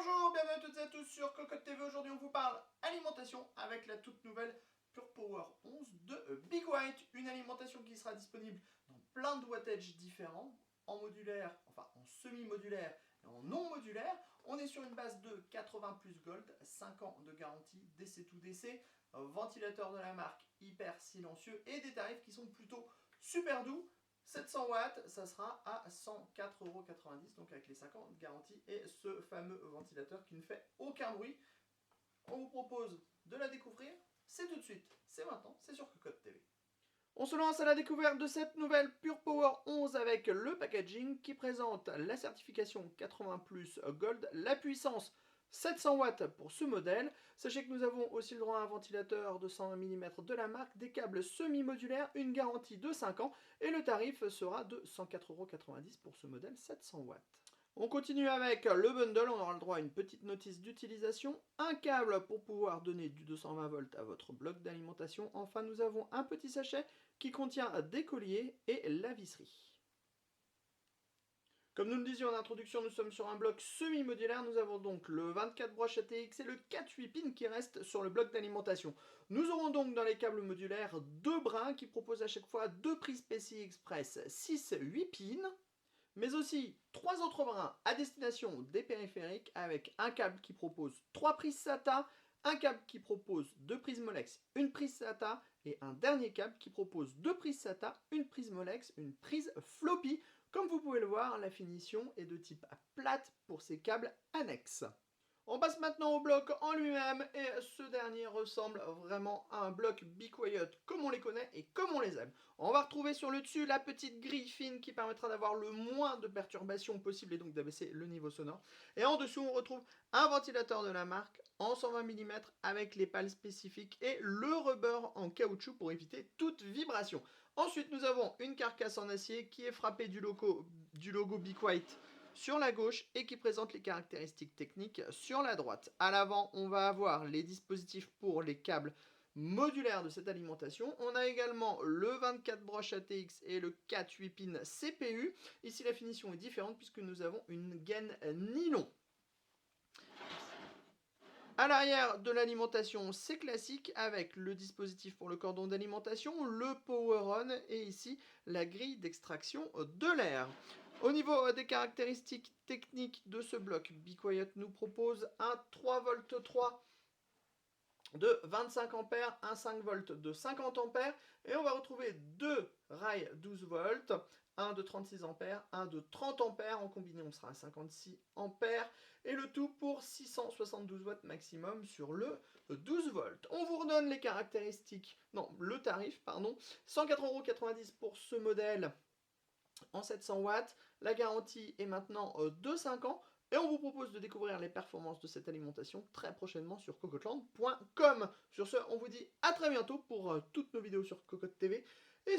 Bonjour, bienvenue à toutes et à tous sur Cocotte TV. Aujourd'hui on vous parle alimentation avec la toute nouvelle Pure Power 11 de Big White. Une alimentation qui sera disponible dans plein de wattages différents, en modulaire, enfin en semi-modulaire et en non modulaire. On est sur une base de 80 plus Gold, 5 ans de garantie, DC2DC, ventilateur de la marque hyper silencieux et des tarifs qui sont plutôt super doux. 700 watts, ça sera à 104,90 €, donc avec les 5 ans de garantie et ce fameux ventilateur qui ne fait aucun bruit. On vous propose de la découvrir, c'est tout de suite, c'est maintenant, c'est sur Cocotte TV. On se lance à la découverte de cette nouvelle Pure Power 11 avec le packaging qui présente la certification 80 plus Gold, la puissance 700 watts pour ce modèle. Sachez que nous avons aussi le droit à un ventilateur de 120 mm de la marque, des câbles semi-modulaires, une garantie de 5 ans et le tarif sera de 104,90 € pour ce modèle 700 watts. On continue avec le bundle, on aura le droit à une petite notice d'utilisation, un câble pour pouvoir donner du 220 volts à votre bloc d'alimentation. Enfin, nous avons un petit sachet qui contient des colliers et la visserie. Comme nous le disions en introduction, nous sommes sur un bloc semi-modulaire. Nous avons donc le 24 broches ATX et le 4-8 pins qui restent sur le bloc d'alimentation. Nous aurons donc dans les câbles modulaires deux brins qui proposent à chaque fois deux prises PCI Express 6-8 pins, mais aussi trois autres brins à destination des périphériques avec un câble qui propose 3 prises SATA, un câble qui propose 2 prises Molex, une prise SATA et un dernier câble qui propose 2 prises SATA, une prise Molex, une prise floppy. Comme vous pouvez le voir, la finition est de type plate pour ces câbles annexes. On passe maintenant au bloc en lui-même et ce dernier ressemble vraiment à un bloc Be Quiet comme on les connaît et comme on les aime. On va retrouver sur le dessus la petite grille fine qui permettra d'avoir le moins de perturbations possible et donc d'abaisser le niveau sonore. Et en dessous on retrouve un ventilateur de la marque en 120 mm avec les pales spécifiques et le rebord en caoutchouc pour éviter toute vibration. Ensuite nous avons une carcasse en acier qui est frappée du logo Be Quiet sur la gauche et qui présente les caractéristiques techniques sur la droite. À l'avant, on va avoir les dispositifs pour les câbles modulaires de cette alimentation. On a également le 24 broches ATX et le 4-8 pins CPU. Ici, la finition est différente puisque nous avons une gaine nylon. À l'arrière de l'alimentation, c'est classique avec le dispositif pour le cordon d'alimentation, le Power On et ici la grille d'extraction de l'air. Au niveau des caractéristiques techniques de ce bloc, Be Quiet nous propose un 3V3 de 25 ampères, un 5 volts de 50 ampères et on va retrouver deux rails 12 volts, un de 36 ampères, un de 30 ampères, en combiné on sera à 56 ampères et le tout pour 672 watts maximum sur le 12 volts. On vous redonne les caractéristiques, non, le tarif, pardon, 104,90 € pour ce modèle en 700 watts, la garantie est maintenant de 5 ans et on vous propose de découvrir les performances de cette alimentation très prochainement sur cocottland.com. Sur ce, on vous dit à très bientôt pour toutes nos vidéos sur Cocotte TV et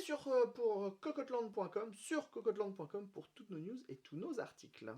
pour cocottland.com, sur cocottland.com pour toutes nos news et tous nos articles.